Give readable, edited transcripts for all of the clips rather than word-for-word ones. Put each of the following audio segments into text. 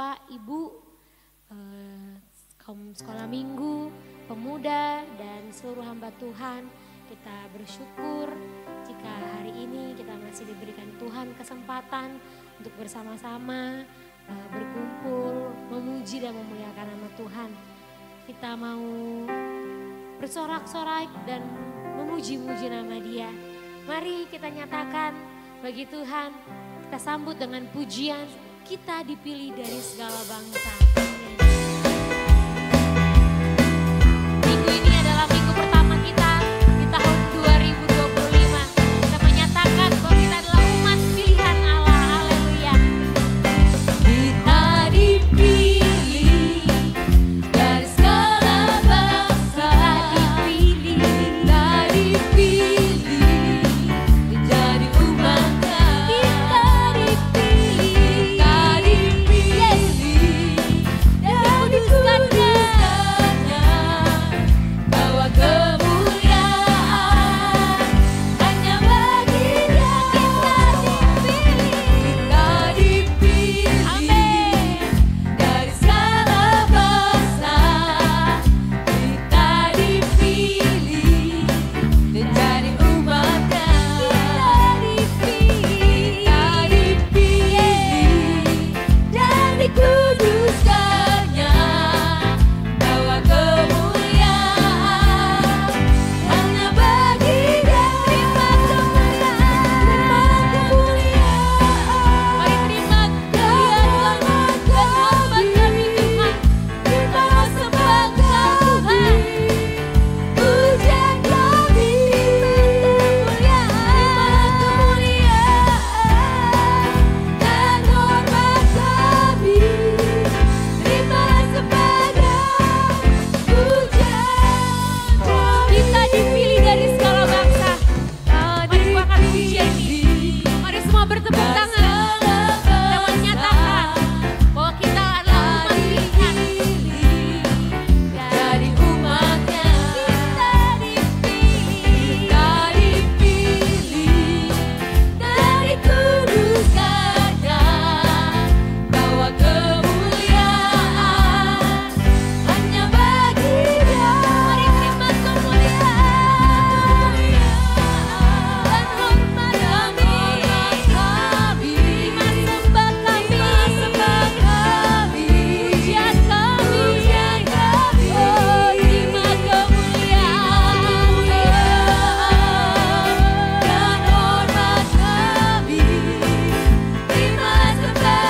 Bapak, Ibu, kaum sekolah minggu, pemuda, dan seluruh hamba Tuhan. Kita bersyukur jika hari ini kita masih diberikan Tuhan kesempatan untuk bersama-sama berkumpul, memuji dan memuliakan nama Tuhan. Kita mau bersorak-sorai dan memuji-muji nama Dia. Mari kita nyatakan bagi Tuhan, kita sambut dengan pujian, kita dipilih dari segala bangsa. Minggu ini adalah minggu pertama kita di tahun 2025. Kita menyatakan bahwa kita adalah umat pilihan Allah. Haleluya. Kita dipilih dari segala bangsa, kita dipilih menjadi umat-Nya. Kita dipilih dan dikuduskan-Nya, bawa kemuliaan hanya bagi Dia. Kita dipilih dari segala bangsa, kita dipilih menjadi umat-Nya. Kita dipilih dan dikuduskan-Nya, bawa kemuliaan hanya bagi Dia. Terima kemuliaan, Mari terima kemuliaan dan hormat kami Tuhan. terima sembah Tuhan, pujian kami, kemuliaan dan hormat kami, terima sembah pujian kami. Kita dipilih dari segala bangsa. Mari kuatkan pujian ini. Mari semua bertepuk tangan. Kita menyatakan bahwa kita adalah umat pilihan. Dari umat-Nya, kita dipilih dan dikuduskan-Nya, bawa kemuliaan hanya bagi Dia. Mari terima kemuliaan dan hormat kami, terima sembah kami, pujian kami, oh terima kemuliaan dan hormat kami, terima sembah.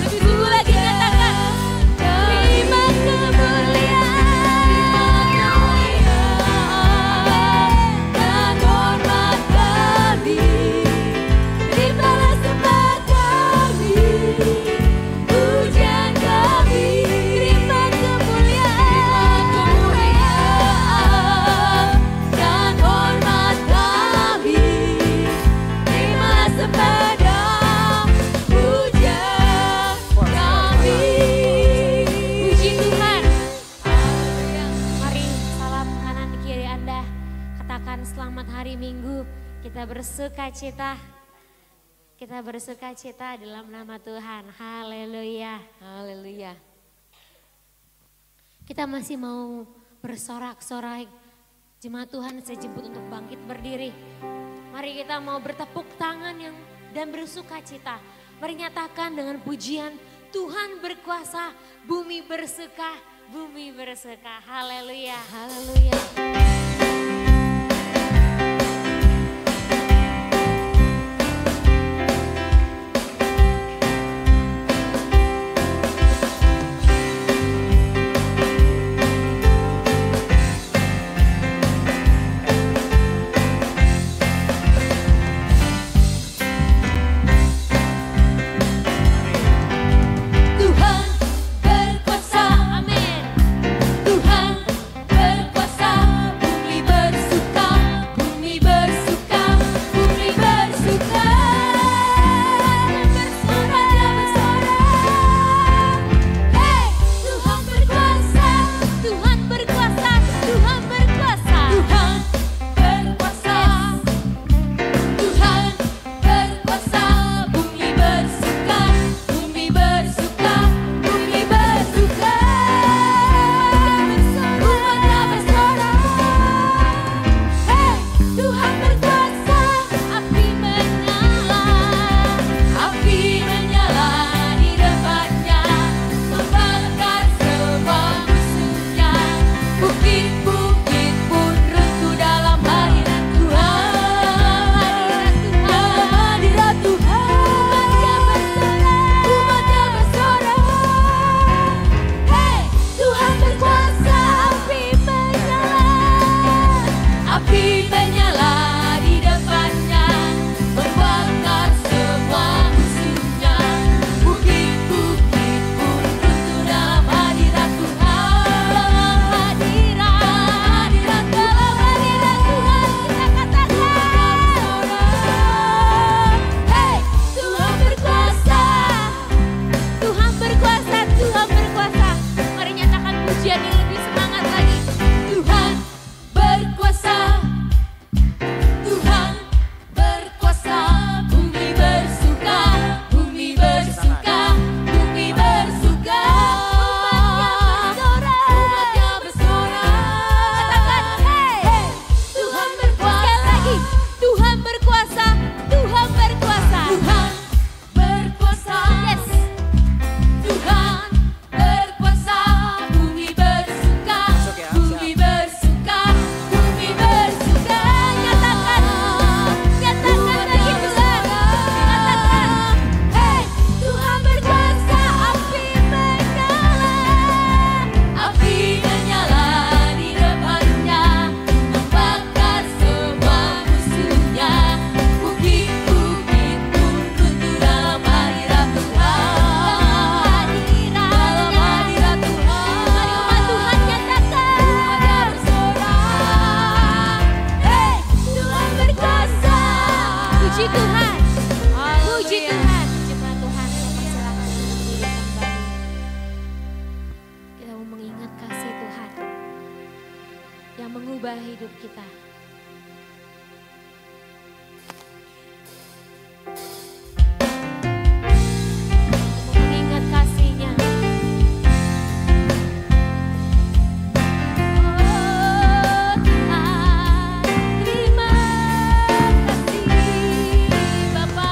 Lebih dulu lagi nyatakan, terima kemuliaan dan hormat kami, terimalah sembah kami, pujian kami, terima kemuliaan dan hormat kami, terimalah sembah pujian kami. Puji Tuhan. Mari salam kanan kiri Anda. Katakan selamat hari Minggu. Kita bersuka cita. Kita bersuka cita dalam nama Tuhan. Haleluya. Haleluya. Kita masih mau bersorak-sorai. Jemaat Tuhan saya jemput untuk bangkit berdiri. Mari kita mau bertepuk tangan dan bersuka cita. Mari nyatakan dengan pujian, Tuhan berkuasa, bumi bersuka, bumi bersuka. Haleluya. Haleluya. Tuhan berkuasa, amin. Tuhan berkuasa, yang mengubah hidup kita. Mengingat kasih-Nya. Oh Tuhan, terima kasih Bapa.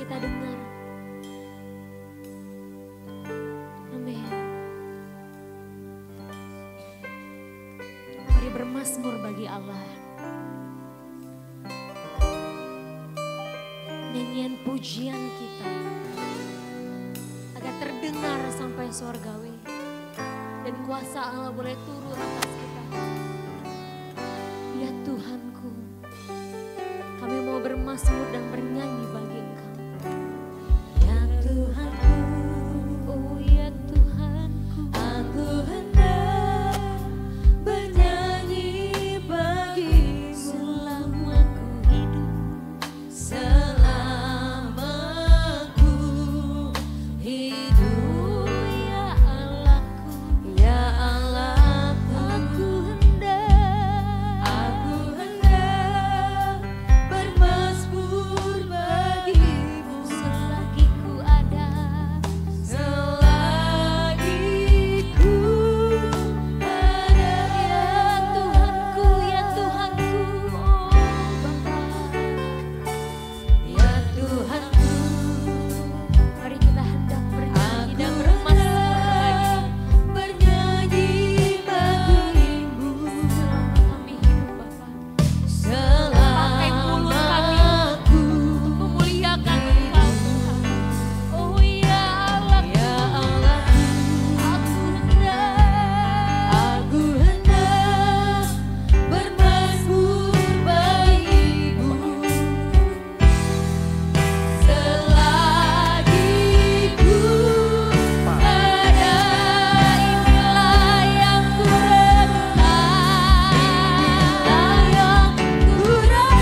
kita dengar. Amin. Mari bermazmur bagi Allah. Nyanyian pujian kita agar terdengar sampai surgawi dan kuasa Allah boleh turun atas kita. Ya Tuhanku, kami mau bermazmur dan bernyanyi bagi Engkau. Ya Tuhanku, Oh ya Tuhanku, aku hendak bernyanyi bagimu selama ku hidup. selama ku hidup. Ya Allahku, Ya Allahku, aku hendak bermazmur bagimu selagi ku ada. selagi ku ada. Ya Tuhanku, oh Bapa. Ya Tuhanku, Mari kita hendak bernyanyi dan bermazmur bernyanyi bagimu selama kami hidup, Bapa. Pakai mulut kami selama ku. untuk memuliakan Engkau, Tuhan. Oh ya Allah, Ya Allahku, aku hendak aku hendak bermazmur bagimu selagi ku ada. inilah yang ku renungkan. Yang ku renungkan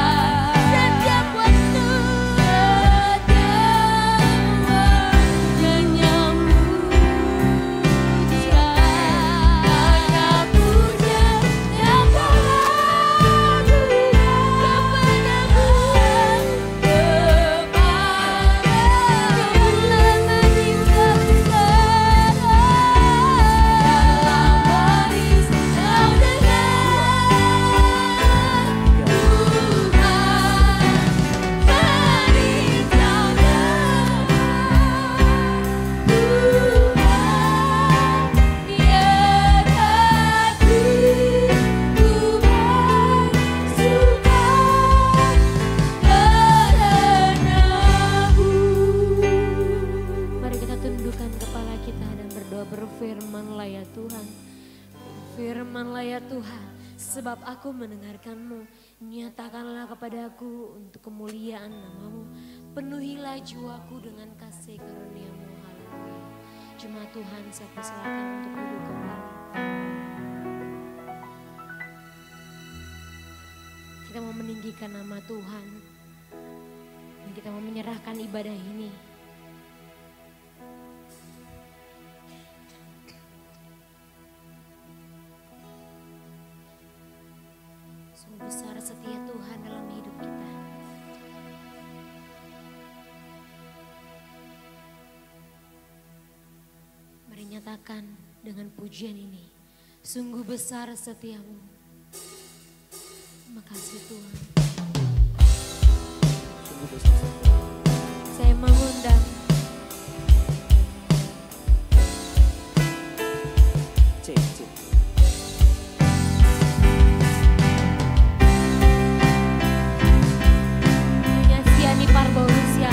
Setiap waktu, setiap waktu. pujian Tuhan. Banyak pujian yang Mari nyatakan lebih sungguh lagi, Tuhan. Setiap waktu, Mari kita tundukkan kepala kita dan berdoa. Berfirmanlah ya Tuhan, firmanlah ya Tuhan, sebab aku mendengarkan-Mu. Nyatakanlah kepadaku untuk kemuliaan nama-Mu. Penuhilah jiwaku dengan kasih karunia-Mu. Haleluya. Jemaat Tuhan, saya persilakan untuk duduk kembali. Kita mau meninggikan nama Tuhan. Dan kita mau menyerahkan ibadah ini. Sungguh besar setia Tuhan dalam hidup kita. Mari nyatakan dengan pujian ini. Sungguh besar setiamu. Terima kasih Tuhan. Saya mengundang Nyonya Siani Parborusia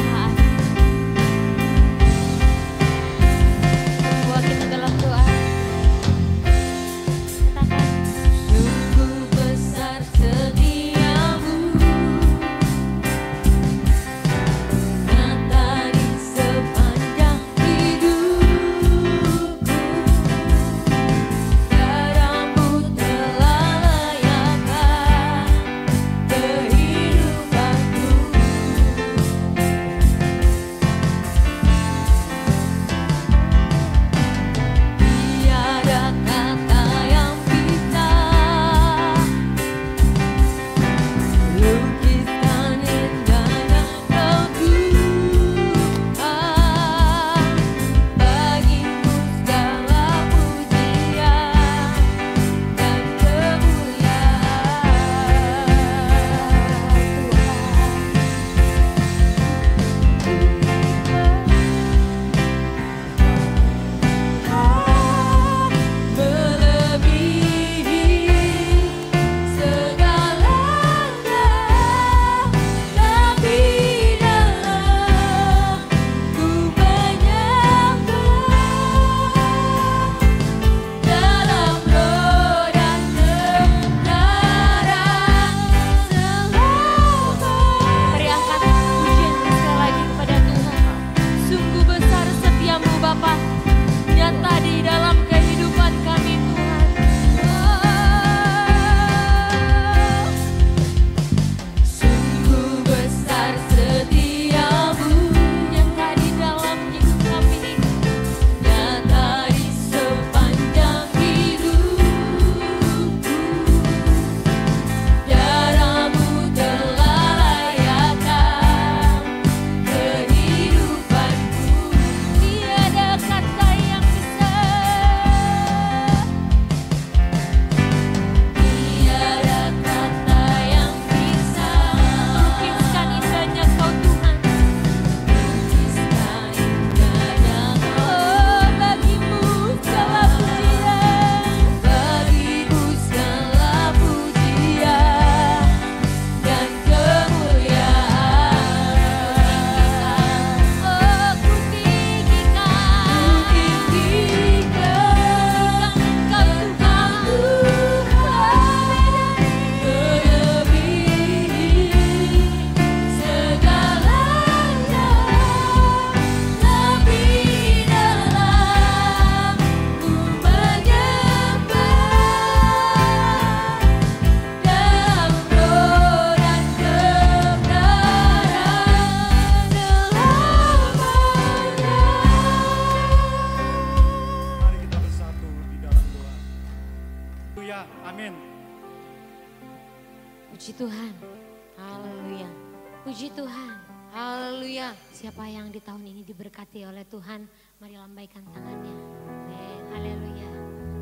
Tuhan. Haleluya. Siapa yang di tahun ini diberkati oleh Tuhan, mari lambaikan tangannya. Amin. Haleluya.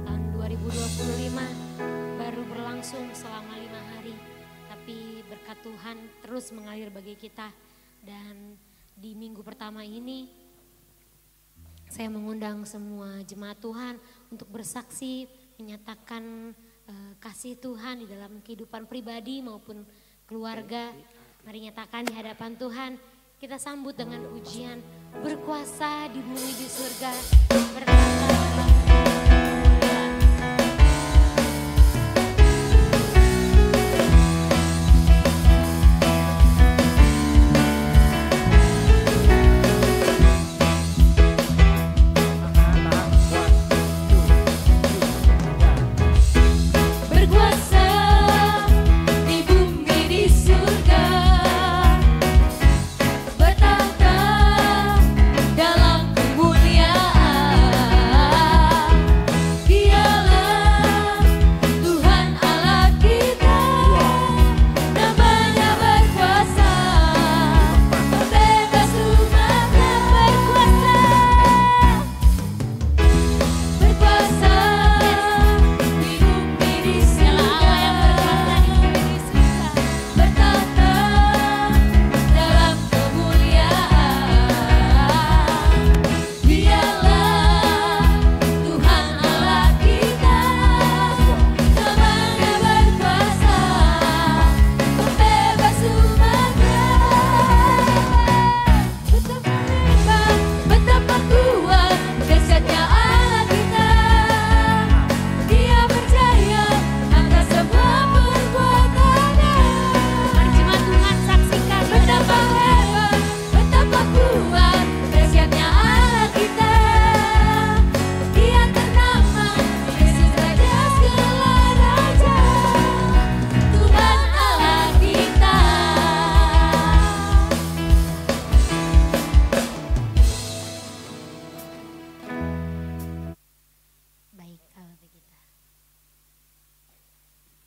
Tahun 2025 baru berlangsung selama 5 hari. Tapi berkat Tuhan terus mengalir bagi kita. Dan di minggu pertama ini saya mengundang semua jemaat Tuhan untuk bersaksi menyatakan kasih Tuhan di dalam kehidupan pribadi maupun keluarga. Mari nyatakan di hadapan Tuhan. Kita sambut dengan pujian berkuasa di bumi di surga. Berkata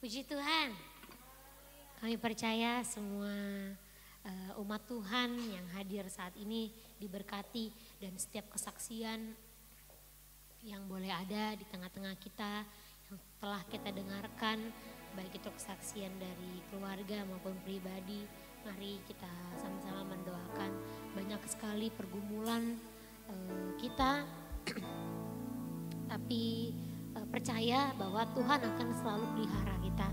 puji Tuhan, kami percaya semua umat Tuhan yang hadir saat ini diberkati dan setiap kesaksian yang boleh ada di tengah-tengah kita yang telah kita dengarkan, baik itu kesaksian dari keluarga maupun pribadi. Mari kita sama-sama mendoakan. Banyak sekali pergumulan kita, tapi percaya bahwa Tuhan akan selalu pelihara kita.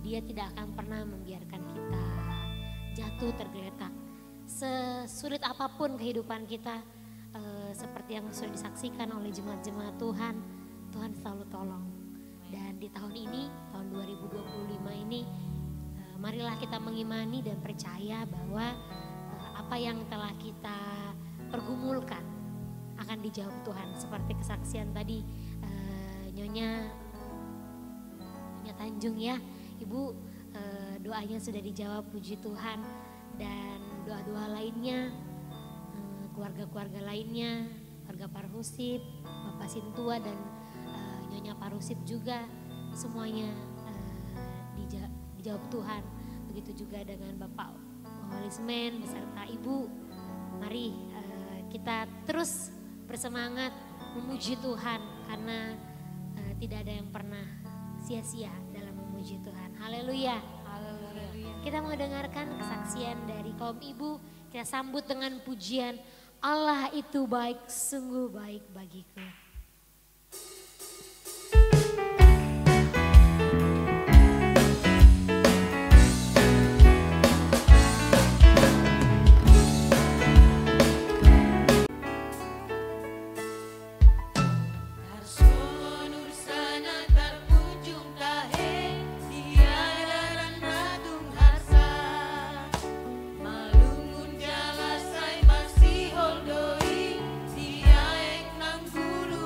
Dia tidak akan pernah membiarkan kita jatuh tergeletak. Sesulit apapun kehidupan kita, seperti yang sudah disaksikan oleh jemaat-jemaat Tuhan, Tuhan selalu tolong. Dan di tahun ini, tahun 2025 ini, marilah kita mengimani dan percaya bahwa apa yang telah kita pergumulkan akan dijawab Tuhan. Seperti kesaksian tadi Nyonya Tanjung ya, Ibu, doanya sudah dijawab, puji Tuhan. Dan doa-doa lainnya, keluarga-keluarga lainnya, keluarga Parusip, Bapak Sintua dan Nyonya Parusip juga, semuanya dijawab Tuhan. Begitu juga dengan Bapak Holismen beserta Ibu. Mari kita terus bersemangat memuji Tuhan, karena tidak ada yang pernah sia-sia dalam memuji Tuhan. Haleluya. Kita mau dengarkan kesaksian dari kaum ibu. Kita sambut dengan pujian, Allah itu baik, sungguh baik bagiku. Malungun jala sai masih holdoi, dia ek nang gulu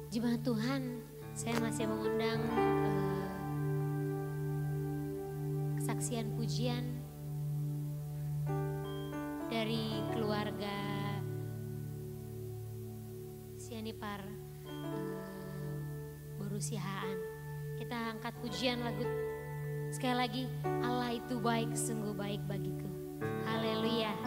Jemaat Tuhan, saya masih mengundang kesaksian pujian dari keluarga Sianipar Borusihaan. Kita angkat pujian lagu sekali lagi, Allah itu baik, sungguh baik bagiku. Haleluya.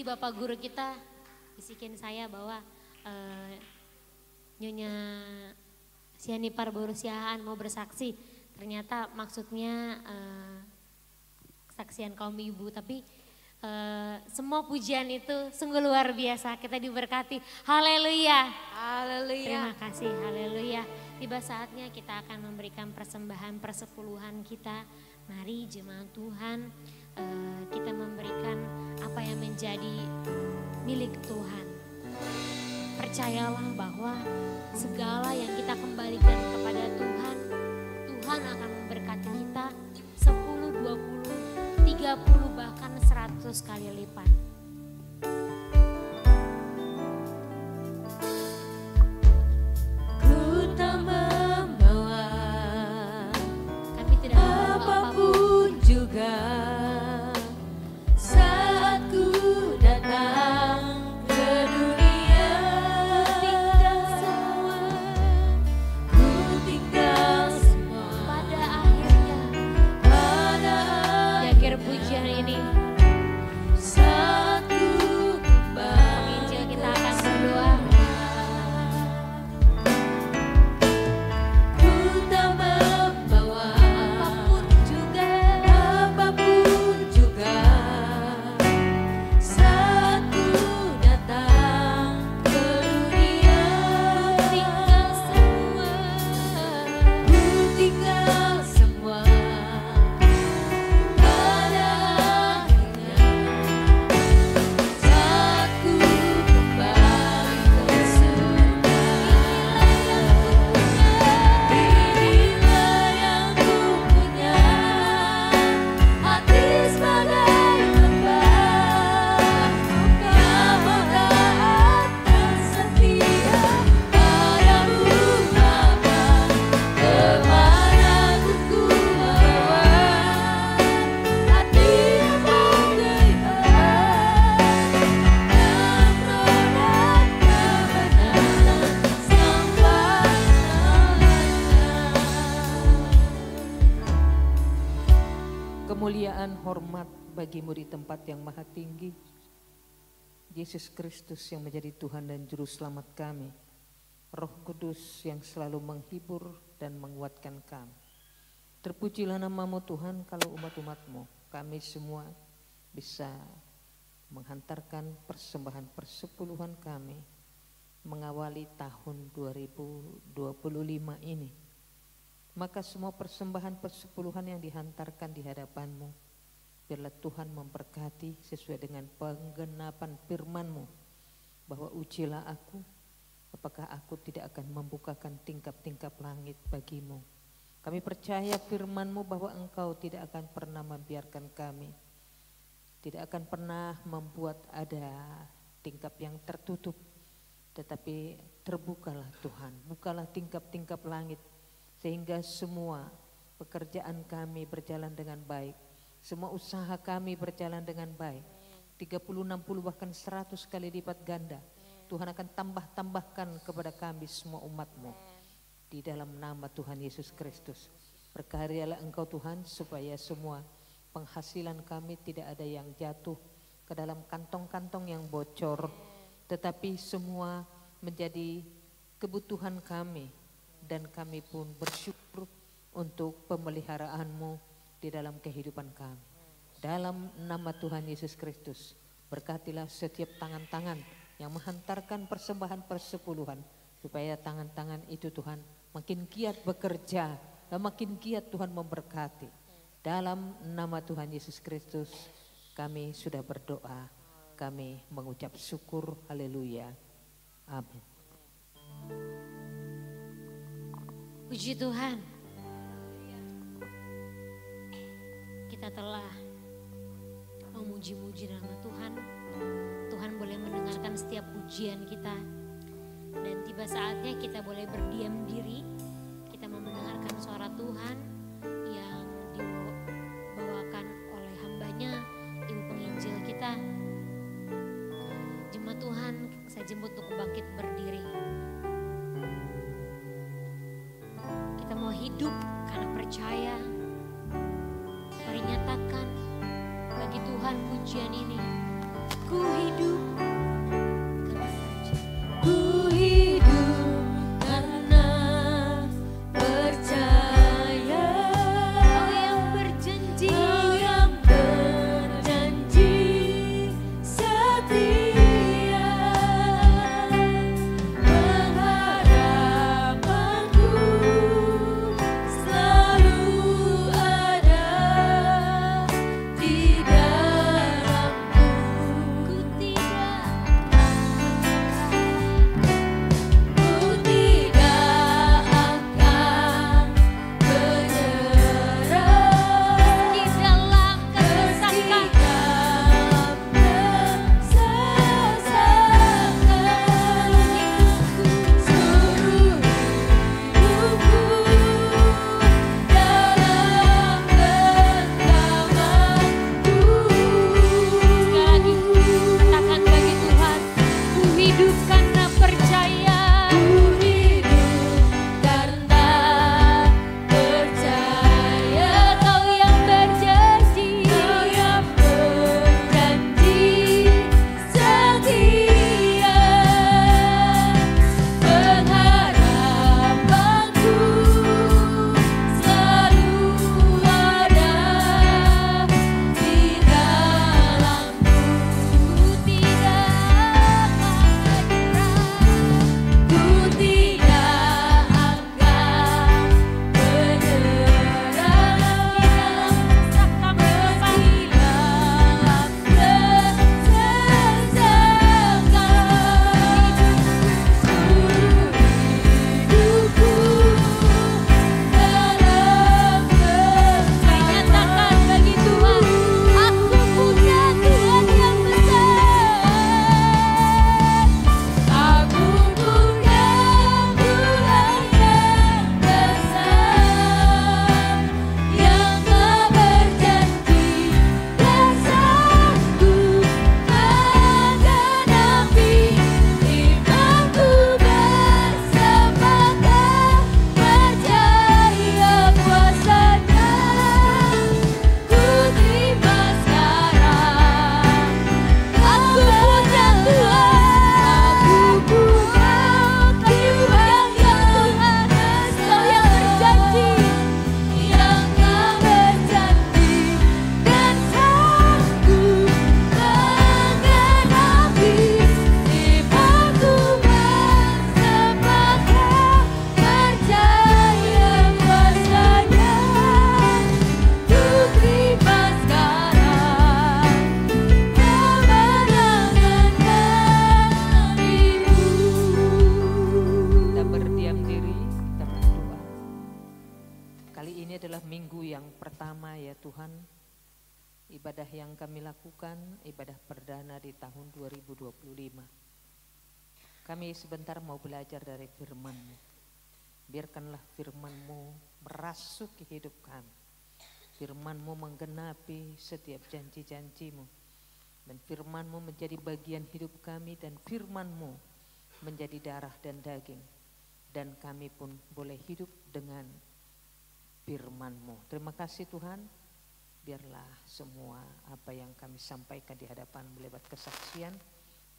Bapak guru kita bisikin saya bahwa Nyonya Sianipar Borusihaan mau bersaksi. Ternyata maksudnya kesaksian kaum ibu, tapi semua pujian itu sungguh luar biasa. Kita diberkati. Haleluya. Haleluya. Terima kasih. Haleluya. Tiba saatnya kita akan memberikan persembahan persepuluhan kita. Mari jemaat Tuhan, kita memberikan apa yang menjadi milik Tuhan. Percayalah bahwa segala yang kita kembalikan kepada Tuhan, Tuhan akan memberkati kita 10, 20, 30 bahkan 100 kali lipat. Pujian ini kemuliaan hormat bagimu di tempat yang maha tinggi. Yesus Kristus yang menjadi Tuhan dan Juru Selamat kami. Roh Kudus yang selalu menghibur dan menguatkan kami. Terpujilah namamu Tuhan, kalau umat-umatmu, kami semua bisa menghantarkan persembahan persepuluhan kami mengawali tahun 2025 ini. Maka semua persembahan persepuluhan yang dihantarkan di hadapanmu, biarlah Tuhan memberkati sesuai dengan penggenapan firman-Mu, bahwa ujilah aku, apakah aku tidak akan membukakan tingkap-tingkap langit bagimu? Kami percaya firman-Mu bahwa Engkau tidak akan pernah membiarkan kami, tidak akan pernah membuat ada tingkap yang tertutup, tetapi terbukalah Tuhan, bukalah tingkap-tingkap langit sehingga semua pekerjaan kami berjalan dengan baik, semua usaha kami berjalan dengan baik. 30, 60 bahkan 100 kali lipat ganda Tuhan akan tambahkan kepada kami semua umat-Mu. Di dalam nama Tuhan Yesus Kristus, berkaryalah Engkau Tuhan supaya semua penghasilan kami tidak ada yang jatuh ke dalam kantong-kantong yang bocor, tetapi semua menjadi kebutuhan kami, dan kami pun bersyukur untuk pemeliharaan-Mu di dalam kehidupan kami. Dalam nama Tuhan Yesus Kristus, berkatilah setiap tangan-tangan yang menghantarkan persembahan persepuluhan, supaya tangan-tangan itu Tuhan makin giat bekerja dan makin giat Tuhan memberkati. Dalam nama Tuhan Yesus Kristus kami sudah berdoa, kami mengucap syukur, haleluya, amin. Puji Tuhan, kita telah memuji-muji nama Tuhan. Tuhan boleh mendengarkan setiap pujian kita, dan tiba saatnya kita boleh berdiam diri. Kita mau mendengarkan suara Tuhan yang dibawakan oleh hambanya, Ibu Penginjil kita. Jemaat Tuhan, saya jemput untuk bangkit berdiri. Kita mau hidup karena percaya. Mari nyatakan bagi Tuhan pujian ini. Ku hidup karena percaya. Ku hidup karena percaya. Kau yang berjanji, Kau yang berjanji setia. Pengharapanku selalu ada di dalammu. Ku tidak ya Tuhan, ibadah yang kami lakukan, ibadah perdana di tahun 2025. Kami sebentar mau belajar dari firman-Mu. Biarkanlah firman-Mu merasuk ke hidup kami. Firman-Mu menggenapi setiap janji-janji-Mu. Dan firman-Mu menjadi bagian hidup kami, dan firman-Mu menjadi darah dan daging. Dan kami pun boleh hidup dengan firman-Mu. Terima kasih Tuhan, biarlah semua apa yang kami sampaikan di hadapan-Mu lewat kesaksian,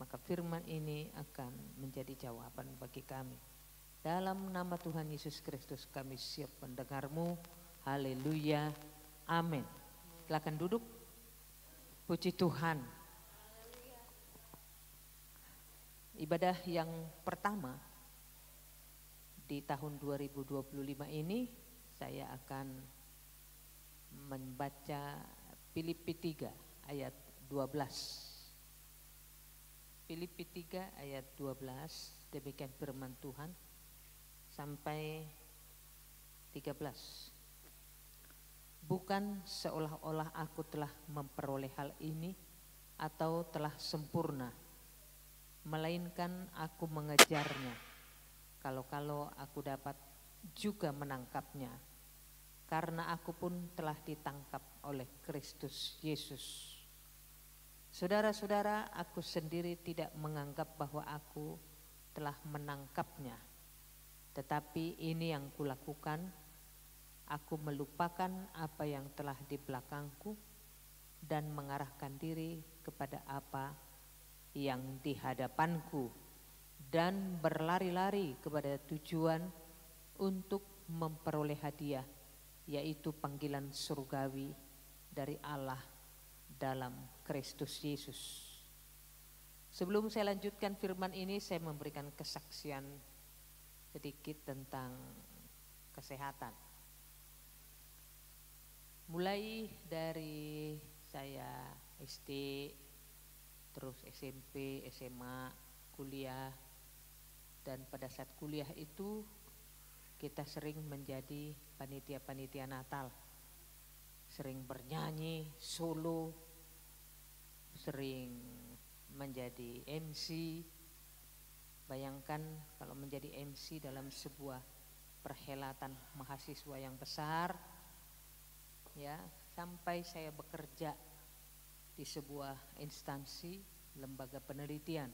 maka firman ini akan menjadi jawaban bagi kami. Dalam nama Tuhan Yesus Kristus kami siap mendengar-Mu. Haleluya, amin. Silakan duduk. Puji Tuhan. Ibadah yang pertama di tahun 2025 ini saya akan membaca Filipi 3 ayat 12. Filipi 3 ayat 12, demikian firman Tuhan sampai 13. Bukan seolah-olah aku telah memperoleh hal ini atau telah sempurna, melainkan aku mengejarnya. Kalau-kalau aku dapat juga menangkapnya, karena aku pun telah ditangkap oleh Kristus Yesus. Saudara-saudara, aku sendiri tidak menganggap bahwa aku telah menangkapnya, tetapi ini yang kulakukan. Aku melupakan apa yang telah di belakangku dan mengarahkan diri kepada apa yang di hadapanku dan berlari-lari kepada tujuan untuk memperoleh hadiah, yaitu panggilan surgawi dari Allah dalam Kristus Yesus. Sebelum saya lanjutkan firman ini, saya memberikan kesaksian sedikit tentang kesehatan. Mulai dari saya SD, terus SMP, SMA, kuliah, dan pada saat kuliah itu kita sering menjadi panitia-panitia Natal, sering bernyanyi, solo, sering menjadi MC. Bayangkan kalau menjadi MC dalam sebuah perhelatan mahasiswa yang besar, ya, sampai saya bekerja di sebuah instansi lembaga penelitian,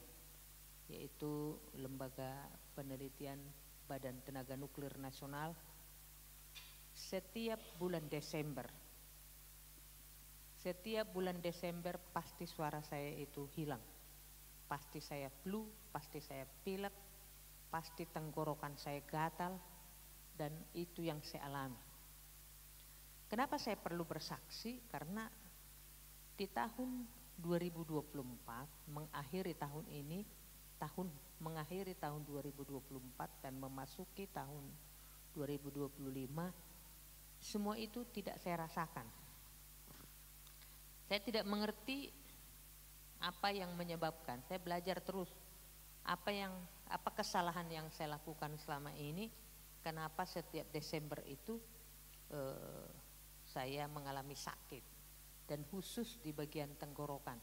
yaitu lembaga penelitian Badan Tenaga Nuklir Nasional. Setiap bulan Desember pasti suara saya itu hilang, pasti saya flu, pasti saya pilek, pasti tenggorokan saya gatal, dan itu yang saya alami. Kenapa saya perlu bersaksi? Karena di tahun 2024, mengakhiri tahun 2024 dan memasuki tahun 2025, semua itu tidak saya rasakan. Saya tidak mengerti apa yang menyebabkan. Saya belajar terus apa kesalahan yang saya lakukan selama ini, kenapa setiap Desember itu saya mengalami sakit, dan khusus di bagian tenggorokan.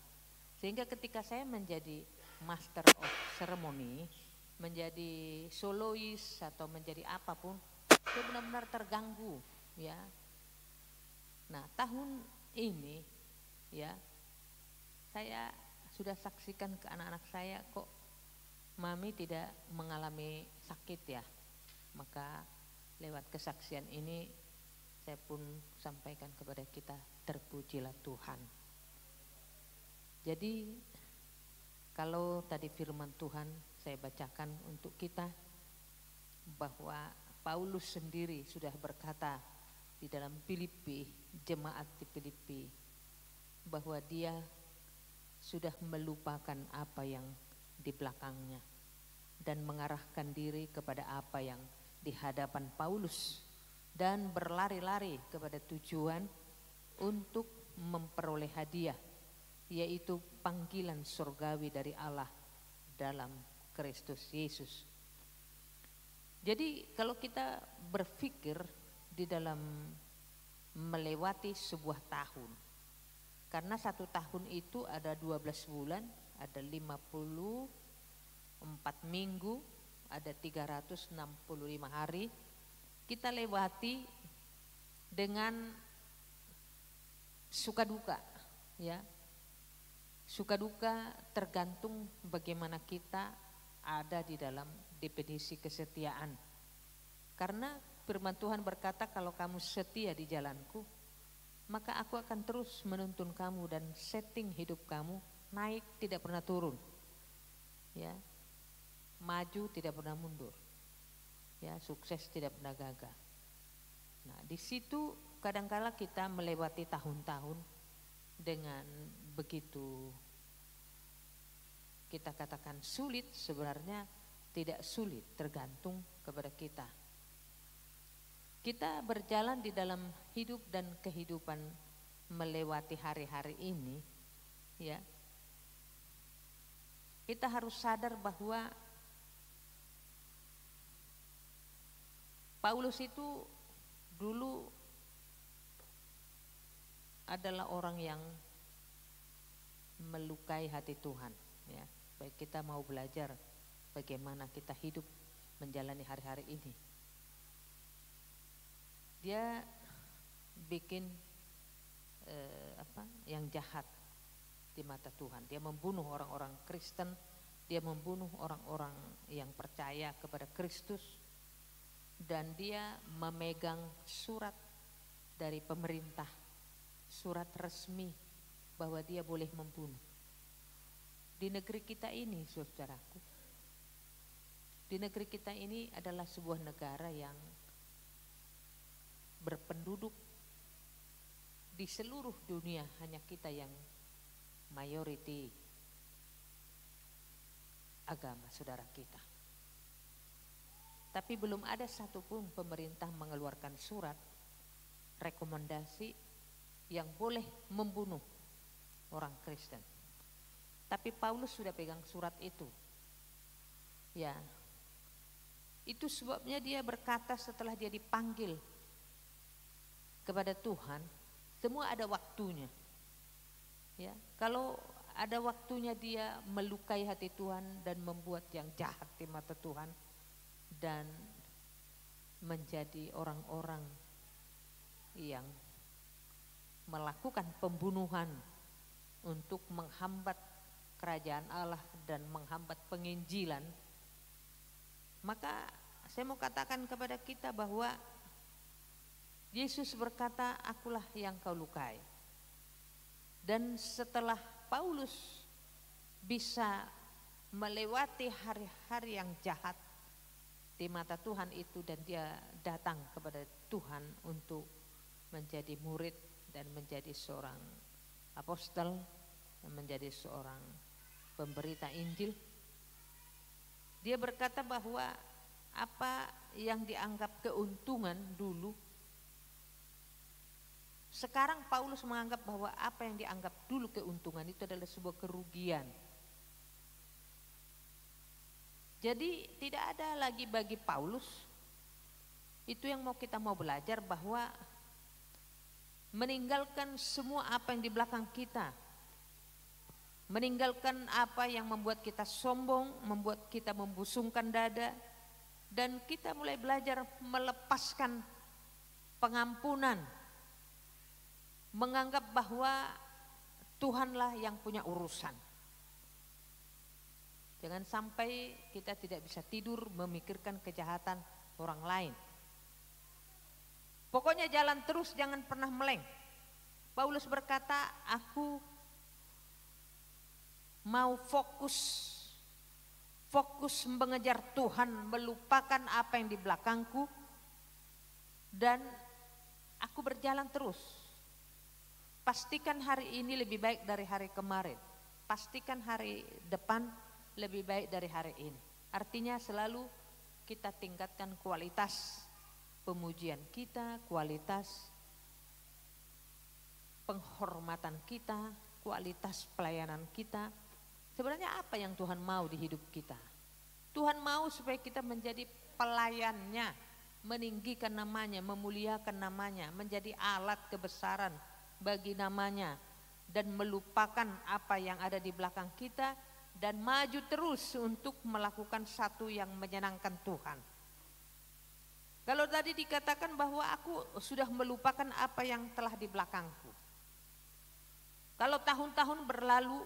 Sehingga ketika saya menjadi master of ceremony, menjadi solois atau menjadi apapun, saya benar-benar terganggu, ya. Nah, tahun ini, ya, saya sudah saksikan ke anak-anak saya, kok mami tidak mengalami sakit ya. Maka lewat kesaksian ini saya pun sampaikan kepada kita, terpujilah Tuhan. Jadi kalau tadi firman Tuhan saya bacakan untuk kita, bahwa Paulus sendiri sudah berkata di dalam Filipi, jemaat di Filipi, bahwa dia sudah melupakan apa yang di belakangnya dan mengarahkan diri kepada apa yang di hadapan Paulus, dan berlari-lari kepada tujuan untuk memperoleh hadiah, yaitu panggilan surgawi dari Allah dalam Kristus Yesus. Jadi kalau kita berpikir di dalam melewati sebuah tahun. Karena 1 tahun itu ada 12 bulan, ada 54 minggu, ada 365 hari. Kita lewati dengan suka duka, ya. Suka duka tergantung bagaimana kita ada di dalam definisi kesetiaan. Karena firman Tuhan berkata, kalau kamu setia di jalanku, maka aku akan terus menuntun kamu dan setting hidup kamu naik tidak pernah turun. Ya. Maju tidak pernah mundur. Ya, sukses tidak pernah gagal. Nah, di situ kadangkala kita melewati tahun-tahun dengan begitu kita katakan sulit, sebenarnya tidak sulit, tergantung kepada kita. Kita berjalan di dalam hidup dan kehidupan melewati hari-hari ini, ya. Kita harus sadar bahwa Paulus itu dulu adalah orang yang melukai hati Tuhan, ya. Baik kita mau belajar bagaimana kita hidup menjalani hari-hari ini. Dia bikin yang jahat di mata Tuhan. Dia membunuh orang-orang Kristen, dia membunuh orang-orang yang percaya kepada Kristus, dan dia memegang surat dari pemerintah, surat resmi bahwa dia boleh membunuh. Di negeri kita ini, saudaraku, di negeri kita ini adalah sebuah negara yang berpenduduk di seluruh dunia, hanya kita yang mayoriti agama saudara kita. Tapi belum ada satupun pemerintah mengeluarkan surat rekomendasi yang boleh membunuh orang Kristen. Tapi Paulus sudah pegang surat itu. Ya. Itu sebabnya dia berkata setelah dia dipanggil kepada Tuhan, semua ada waktunya. Ya, kalau ada waktunya dia melukai hati Tuhan dan membuat yang jahat di mata Tuhan dan menjadi orang-orang yang melakukan pembunuhan untuk menghambat kerajaan Allah dan menghambat penginjilan, maka saya mau katakan kepada kita bahwa Yesus berkata, akulah yang kau lukai. Dan setelah Paulus bisa melewati hari-hari yang jahat di mata Tuhan itu, dan dia datang kepada Tuhan untuk menjadi murid dan menjadi seorang apostel, menjadi seorang pemberita Injil, dia berkata bahwa apa yang dianggap keuntungan dulu, sekarang Paulus menganggap bahwa apa yang dianggap dulu keuntungan itu adalah sebuah kerugian. Jadi tidak ada lagi bagi Paulus, itu yang kita mau belajar, bahwa meninggalkan semua apa yang di belakang kita, meninggalkan apa yang membuat kita sombong, membuat kita membusungkan dada, dan kita mulai belajar melepaskan pengampunan, menganggap bahwa Tuhanlah yang punya urusan. Jangan sampai kita tidak bisa tidur memikirkan kejahatan orang lain. Pokoknya jalan terus, jangan pernah meleng. Paulus berkata, aku mau fokus mengejar Tuhan, melupakan apa yang di belakangku, dan aku berjalan terus. Pastikan hari ini lebih baik dari hari kemarin. Pastikan hari depan lebih baik dari hari ini. Artinya selalu kita tingkatkan kualitas pemujian kita, kualitas penghormatan kita, kualitas pelayanan kita. Sebenarnya apa yang Tuhan mau di hidup kita? Tuhan mau supaya kita menjadi pelayannya, meninggikan namanya, memuliakan namanya, menjadi alat kebesaran bagi namanya, dan melupakan apa yang ada di belakang kita dan maju terus untuk melakukan satu yang menyenangkan Tuhan. Kalau tadi dikatakan bahwa aku sudah melupakan apa yang telah di belakangku. Kalau tahun-tahun berlalu,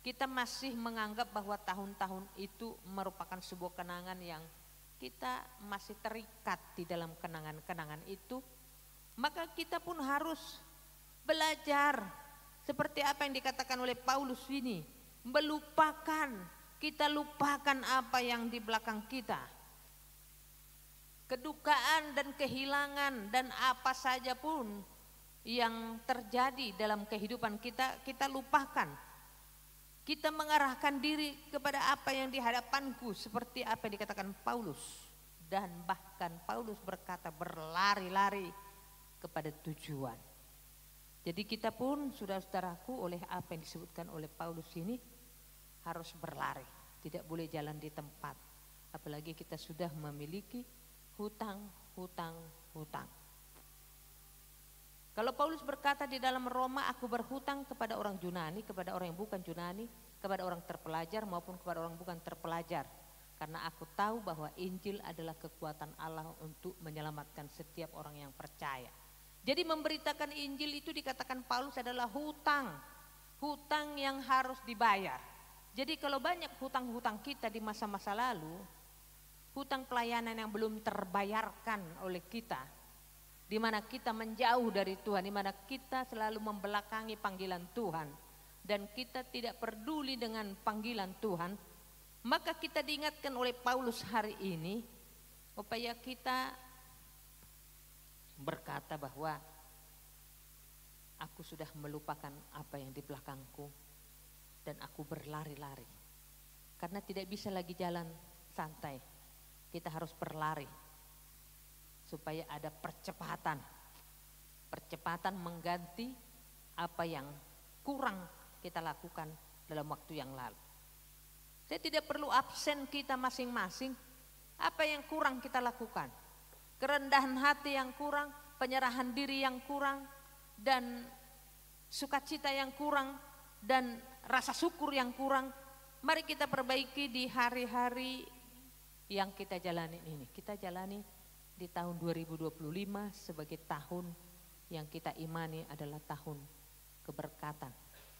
kita masih menganggap bahwa tahun-tahun itu merupakan sebuah kenangan yang kita masih terikat di dalam kenangan-kenangan itu, maka kita pun harus belajar seperti apa yang dikatakan oleh Paulus ini, melupakan, kita lupakan apa yang di belakang kita. Kedukaan dan kehilangan dan apa saja pun yang terjadi dalam kehidupan kita, kita lupakan. Kita mengarahkan diri kepada apa yang di hadapanku, seperti apa yang dikatakan Paulus. Dan bahkan Paulus berkata berlari-lari kepada tujuan. Jadi kita pun, saudara-saudaraku, oleh apa yang disebutkan oleh Paulus ini harus berlari, tidak boleh jalan di tempat. Apalagi kita sudah memiliki hutang. Kalau Paulus berkata di dalam Roma, aku berhutang kepada orang Yunani, kepada orang yang bukan Yunani, kepada orang terpelajar maupun kepada orang bukan terpelajar. Karena aku tahu bahwa Injil adalah kekuatan Allah untuk menyelamatkan setiap orang yang percaya. Jadi memberitakan Injil itu dikatakan Paulus adalah hutang. Hutang yang harus dibayar. Jadi kalau banyak hutang-hutang kita di masa-masa lalu, hutang pelayanan yang belum terbayarkan oleh kita, di mana kita menjauh dari Tuhan, di mana kita selalu membelakangi panggilan Tuhan dan kita tidak peduli dengan panggilan Tuhan, maka kita diingatkan oleh Paulus hari ini supaya kita berkata bahwa aku sudah melupakan apa yang di belakangku dan aku berlari-lari, karena tidak bisa lagi jalan santai, kita harus berlari supaya ada percepatan mengganti apa yang kurang kita lakukan dalam waktu yang lalu. Saya tidak perlu absen kita masing-masing, apa yang kurang kita lakukan, kerendahan hati yang kurang, penyerahan diri yang kurang, dan sukacita yang kurang, dan rasa syukur yang kurang. Mari kita perbaiki di hari-hari yang kita jalani ini. Kita jalani di tahun 2025 sebagai tahun yang kita imani adalah tahun keberkatan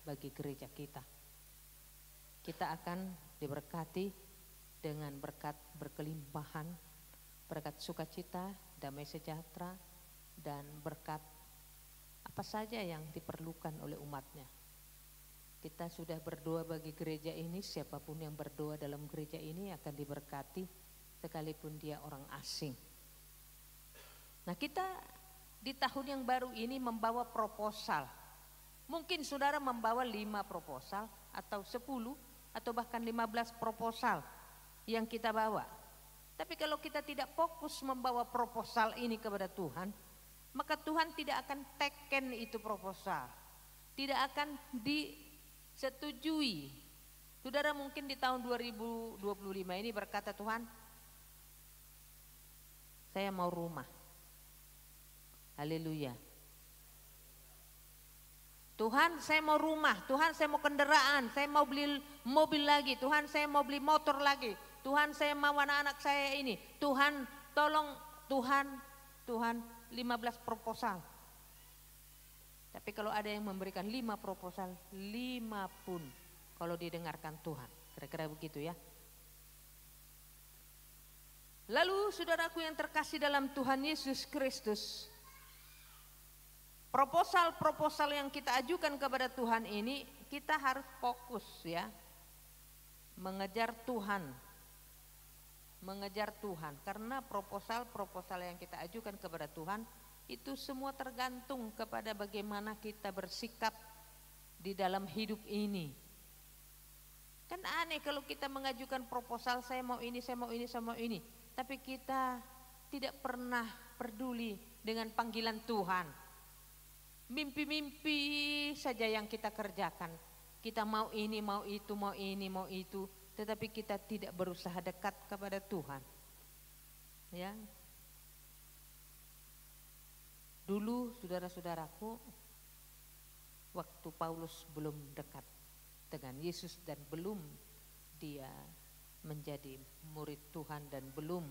bagi gereja kita. Kita akan diberkati dengan berkat berkelimpahan, berkat sukacita, damai sejahtera, dan berkat apa saja yang diperlukan oleh umatnya. Kita sudah berdoa bagi gereja ini, siapapun yang berdoa dalam gereja ini akan diberkati sekalipun dia orang asing. Nah, kita di tahun yang baru ini membawa proposal. Mungkin saudara membawa 5 proposal atau 10 atau bahkan 15 proposal yang kita bawa. Tapi kalau kita tidak fokus membawa proposal ini kepada Tuhan, maka Tuhan tidak akan teken itu proposal. Tidak akan disetujui. Saudara mungkin di tahun 2025 ini berkata, Tuhan, saya mau rumah. Haleluya. Tuhan, saya mau rumah. Tuhan, saya mau kendaraan. Saya mau beli mobil lagi. Tuhan, saya mau beli motor lagi. Tuhan, saya mau anak-anak saya ini. Tuhan, tolong. Tuhan 15 proposal. Tapi kalau ada yang memberikan 5 proposal, 5 pun kalau didengarkan Tuhan. Kira-kira begitu ya. Lalu saudaraku yang terkasih dalam Tuhan Yesus Kristus, proposal-proposal yang kita ajukan kepada Tuhan ini, kita harus fokus ya, mengejar Tuhan, karena proposal-proposal yang kita ajukan kepada Tuhan itu semua tergantung kepada bagaimana kita bersikap di dalam hidup ini. Kan aneh kalau kita mengajukan proposal, saya mau ini, saya mau ini, saya mau ini, tapi kita tidak pernah peduli dengan panggilan Tuhan. Mimpi-mimpi saja yang kita kerjakan. Kita mau ini, mau itu, mau ini, mau itu, tetapi kita tidak berusaha dekat kepada Tuhan. Ya. Dulu saudara-saudaraku, waktu Paulus belum dekat dengan Yesus dan belum dia menjadi murid Tuhan dan belum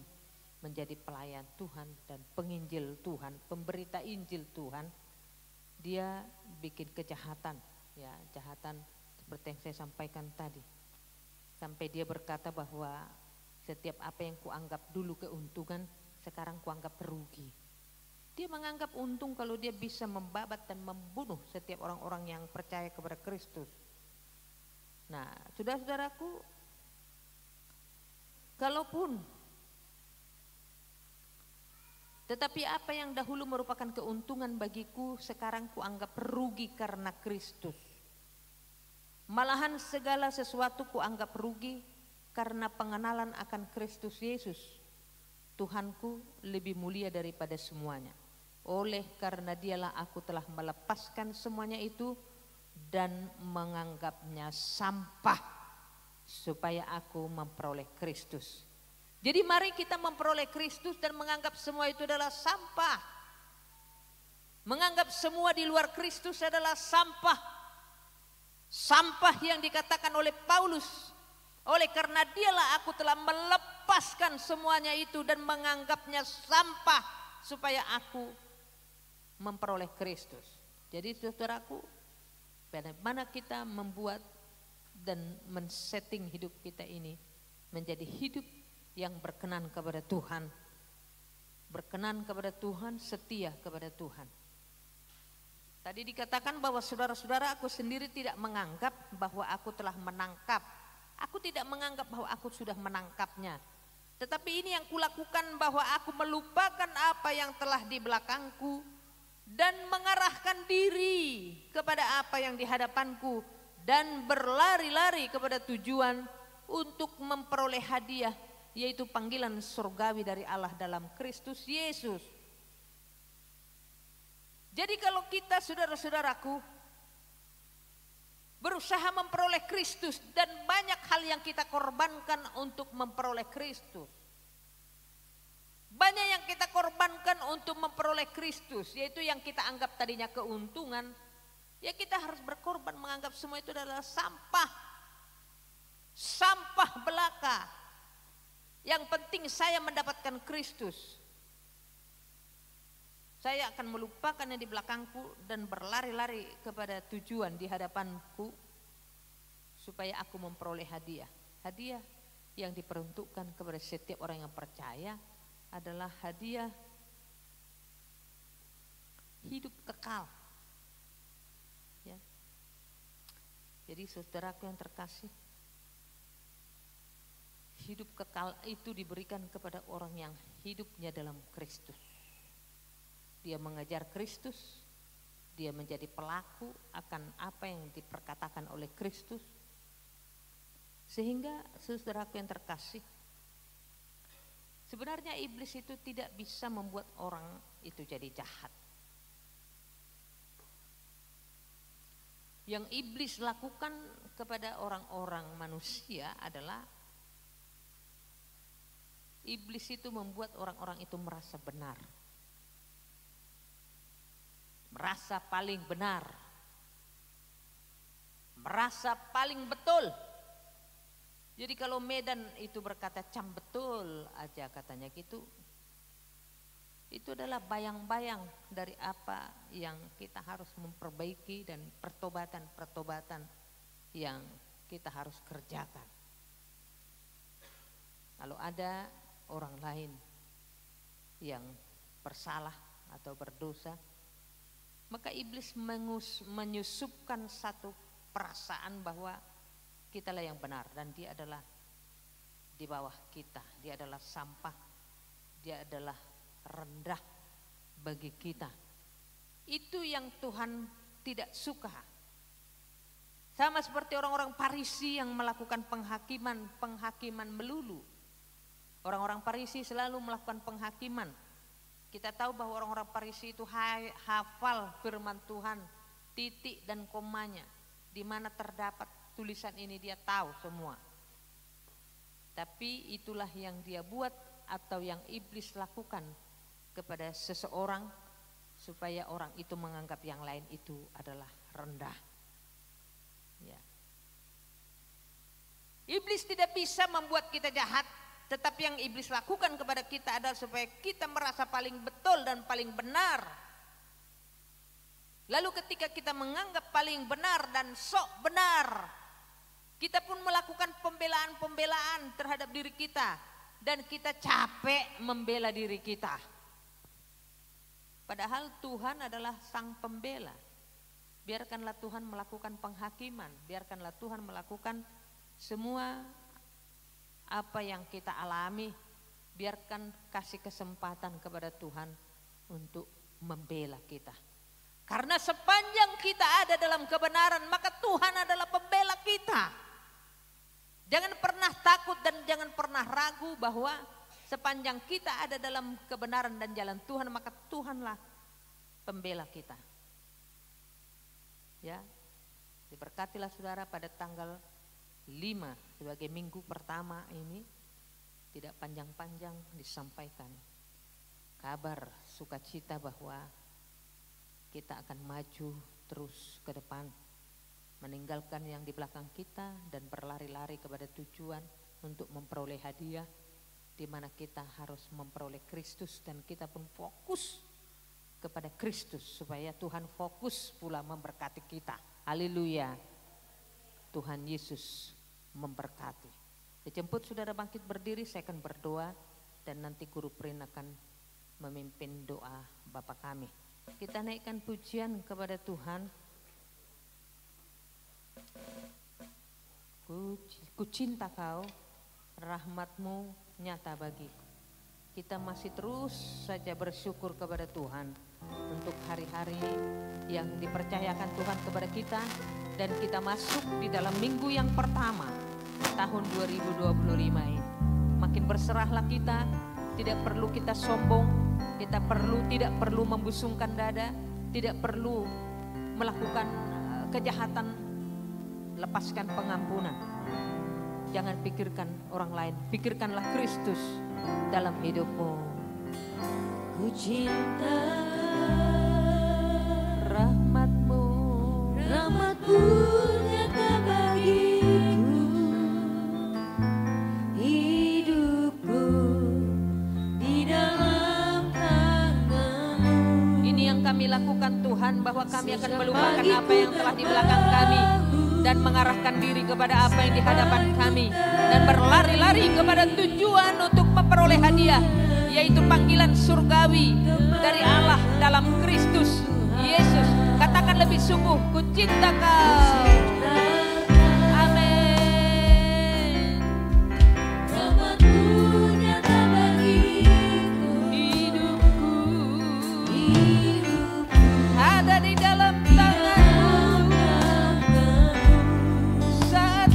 menjadi pelayan Tuhan dan penginjil Tuhan, pemberita Injil Tuhan, dia bikin kejahatan, ya, kejahatan seperti yang saya sampaikan tadi. Sampai dia berkata bahwa setiap apa yang kuanggap dulu keuntungan, sekarang kuanggap rugi. Dia menganggap untung kalau dia bisa membabat dan membunuh setiap orang-orang yang percaya kepada Kristus. Nah, saudara-saudaraku, kalaupun tetapi apa yang dahulu merupakan keuntungan bagiku, sekarang kuanggap rugi karena Kristus. Malahan segala sesuatu kuanggap rugi karena pengenalan akan Kristus Yesus, Tuhanku, lebih mulia daripada semuanya. Oleh karena dialah aku telah melepaskan semuanya itu dan menganggapnya sampah supaya aku memperoleh Kristus. Jadi mari kita memperoleh Kristus dan menganggap semua itu adalah sampah. Menganggap semua di luar Kristus adalah sampah. Sampah yang dikatakan oleh Paulus. Oleh karena dialah aku telah melepaskan semuanya itu dan menganggapnya sampah supaya aku memperoleh Kristus. Jadi saudaraku, bagaimana kita membuat dan men-setting hidup kita ini menjadi hidup yang berkenan kepada Tuhan. Berkenan kepada Tuhan, setia kepada Tuhan. Tadi dikatakan bahwa saudara-saudara, aku sendiri tidak menganggap bahwa aku telah menangkap. Aku tidak menganggap bahwa aku sudah menangkapnya. Tetapi ini yang kulakukan, bahwa aku melupakan apa yang telah di belakangku dan mengarahkan diri kepada apa yang di hadapanku dan berlari-lari kepada tujuan untuk memperoleh hadiah, yaitu panggilan surgawi dari Allah dalam Kristus Yesus. Jadi kalau kita, saudara-saudaraku, berusaha memperoleh Kristus dan banyak hal yang kita korbankan untuk memperoleh Kristus. Banyak yang kita korbankan untuk memperoleh Kristus, yaitu yang kita anggap tadinya keuntungan, ya kita harus berkorban menganggap semua itu adalah sampah. Sampah belaka. Yang penting saya mendapatkan Kristus. Saya akan melupakan yang di belakangku dan berlari-lari kepada tujuan di hadapanku supaya aku memperoleh hadiah. Hadiah yang diperuntukkan kepada setiap orang yang percaya adalah hadiah hidup kekal. Ya. Jadi saudaraku yang terkasih, hidup kekal itu diberikan kepada orang yang hidupnya dalam Kristus. Dia mengejar Kristus, dia menjadi pelaku akan apa yang diperkatakan oleh Kristus. Sehingga saudaraku yang terkasih, sebenarnya iblis itu tidak bisa membuat orang itu jadi jahat. Yang iblis lakukan kepada orang-orang manusia adalah iblis itu membuat orang-orang itu merasa benar. Merasa paling benar, merasa paling betul. Jadi kalau Medan itu berkata cam betul aja katanya gitu, itu adalah bayang-bayang dari apa yang kita harus memperbaiki dan pertobatan-pertobatan yang kita harus kerjakan. Kalau ada orang lain yang bersalah atau berdosa, maka iblis menyusupkan satu perasaan bahwa kitalah yang benar dan dia adalah di bawah kita, dia adalah sampah, dia adalah rendah bagi kita. Itu yang Tuhan tidak suka. Sama seperti orang-orang Farisi yang melakukan penghakiman melulu. Orang-orang Farisi selalu melakukan penghakiman. Kita tahu bahwa orang-orang Farisi itu hafal firman Tuhan, titik dan komanya. Di mana terdapat tulisan ini dia tahu semua. Tapi itulah yang dia buat atau yang iblis lakukan kepada seseorang supaya orang itu menganggap yang lain itu adalah rendah. Ya. Iblis tidak bisa membuat kita jahat, tetapi yang iblis lakukan kepada kita adalah supaya kita merasa paling betul dan paling benar. Lalu ketika kita menganggap paling benar dan sok benar, kita pun melakukan pembelaan-pembelaan terhadap diri kita. Dan kita capek membela diri kita. Padahal Tuhan adalah sang pembela. Biarkanlah Tuhan melakukan penghakiman. Biarkanlah Tuhan melakukan semua apa yang kita alami. Biarkan kasih kesempatan kepada Tuhan untuk membela kita. Karena sepanjang kita ada dalam kebenaran, maka Tuhan adalah pembela kita. Jangan pernah takut dan jangan pernah ragu bahwa sepanjang kita ada dalam kebenaran dan jalan Tuhan, maka Tuhanlah pembela kita. Ya, diberkatilah saudara pada tanggal 5 sebagai minggu pertama ini, tidak panjang-panjang disampaikan kabar sukacita bahwa kita akan maju terus ke depan, meninggalkan yang di belakang kita dan berlari-lari kepada tujuan untuk memperoleh hadiah, di mana kita harus memperoleh Kristus dan kita pun fokus kepada Kristus supaya Tuhan fokus pula memberkati kita. Haleluya. Tuhan Yesus memberkati. Dijemput saudara bangkit berdiri, saya akan berdoa dan nanti Guru Prin akan memimpin doa Bapa kami. Kita naikkan pujian kepada Tuhan. Ku cinta kau, rahmatmu nyata bagiku. Kita masih terus saja bersyukur kepada Tuhan untuk hari-hari yang dipercayakan Tuhan kepada kita. Dan kita masuk di dalam minggu yang pertama tahun 2025 ini. Makin berserahlah kita, tidak perlu kita sombong, kita tidak perlu membusungkan dada, tidak perlu melakukan kejahatan. Lepaskan pengampunan. Jangan pikirkan orang lain, pikirkanlah Kristus dalam hidupmu. Ku cinta rahmatmu, rahmatmu nyata bagiku, hidupku di dalam tangan-Mu. Ini yang kami lakukan Tuhan, bahwa kami akan melupakan apa yang telah di belakang kami dan mengarahkan diri kepada apa yang di hadapan kami dan berlari-lari kepada tujuan untuk memperoleh hadiah, yaitu panggilan surgawi dari Allah dalam Kristus Yesus. Katakan lebih sungguh, ku cinta kau. Amin. Rahmatmu nyata bagiku, Hidupku ada di dalam tangan.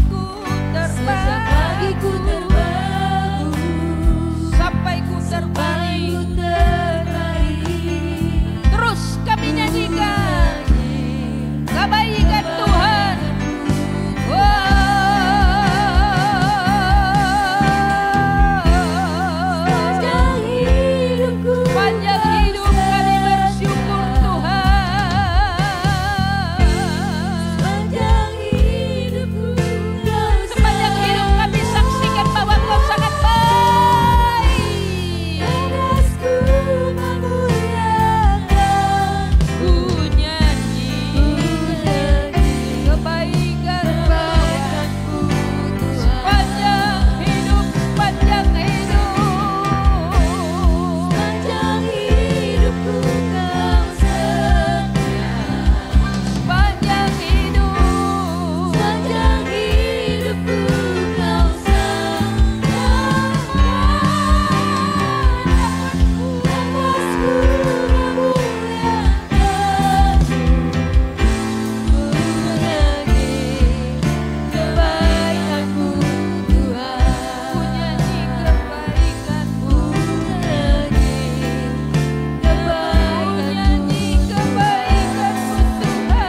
Ku terbangun Sampai ku terbaring, terus kami nyanyikan kebaikan Tuhan. Sepanjang hidupku, Panjang hidup kami bersyukur Tuhan. sepanjang hidupku, Sepanjang hidup kami saksikan bahwa Kau sangat baik. Pedasku memuliakan, Ku nyanyi kebaikan-Mu sepanjang hidup, sepanjang hidup. sepanjang hidupku Kau setia, Sepanjang hidup, sepanjang hidupku Kau setia. Pedasku memuliakan, menyanyi kebaikan-Mu Tuhan. ku nyanyi kebaikan-Mu, Menyanyi ku kebaikan-Mu, nyanyi kebaikan-Mu Tuhan.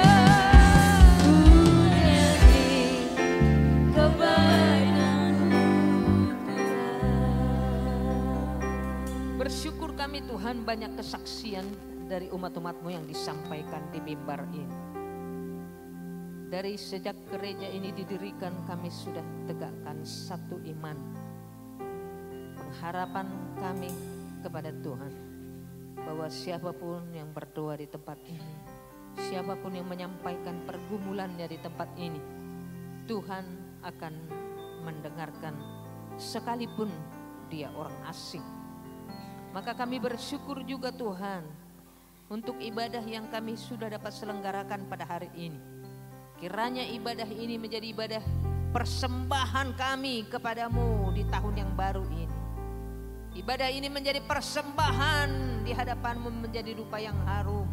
menyanyi kebaikan-Mu Tuhan. Bersyukur kami Tuhan, banyak kesaksian dari umat-umatmu yang disampaikan di mimbar ini. Dari sejak gereja ini didirikan, kami sudah tegakkan satu iman. Pengharapan kami kepada Tuhan, bahwa siapapun yang berdoa di tempat ini, siapapun yang menyampaikan pergumulannya di tempat ini, Tuhan akan mendengarkan sekalipun dia orang asing. Maka kami bersyukur juga Tuhan untuk ibadah yang kami sudah dapat selenggarakan pada hari ini. Kiranya ibadah ini menjadi ibadah persembahan kami kepadamu di tahun yang baru ini. Ibadah ini menjadi persembahan di hadapanmu, menjadi rupa yang harum,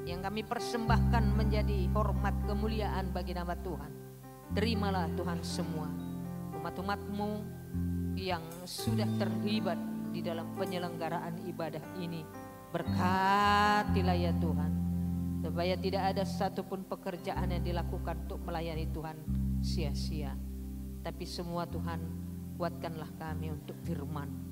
yang kami persembahkan menjadi hormat kemuliaan bagi nama Tuhan. Terimalah Tuhan semua umat-umatmu yang sudah terlibat di dalam penyelenggaraan ibadah ini. Berkatilah ya Tuhan, supaya tidak ada satupun pekerjaan yang dilakukan untuk melayani Tuhan sia-sia. Tapi semua Tuhan, kuatkanlah kami untuk firman.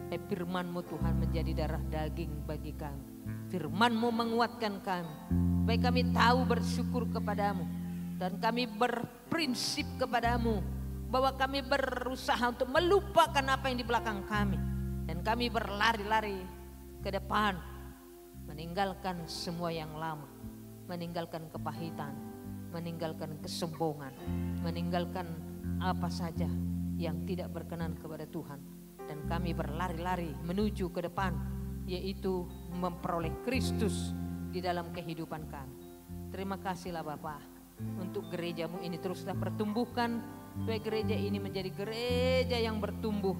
Firman-Mu Tuhan menjadi darah daging bagi kami. Firman-Mu menguatkan kami, supaya kami tahu bersyukur kepadamu. Dan kami berprinsip kepadamu, bahwa kami berusaha untuk melupakan apa yang di belakang kami. Dan kami berlari-lari ke depan, meninggalkan semua yang lama, meninggalkan kepahitan, meninggalkan kesombongan, meninggalkan apa saja yang tidak berkenan kepada Tuhan. Dan kami berlari-lari menuju ke depan, yaitu memperoleh Kristus di dalam kehidupan kami. Terima kasihlah Bapa, untuk gerejamu ini teruslah pertumbuhkan, supaya gereja ini menjadi gereja yang bertumbuh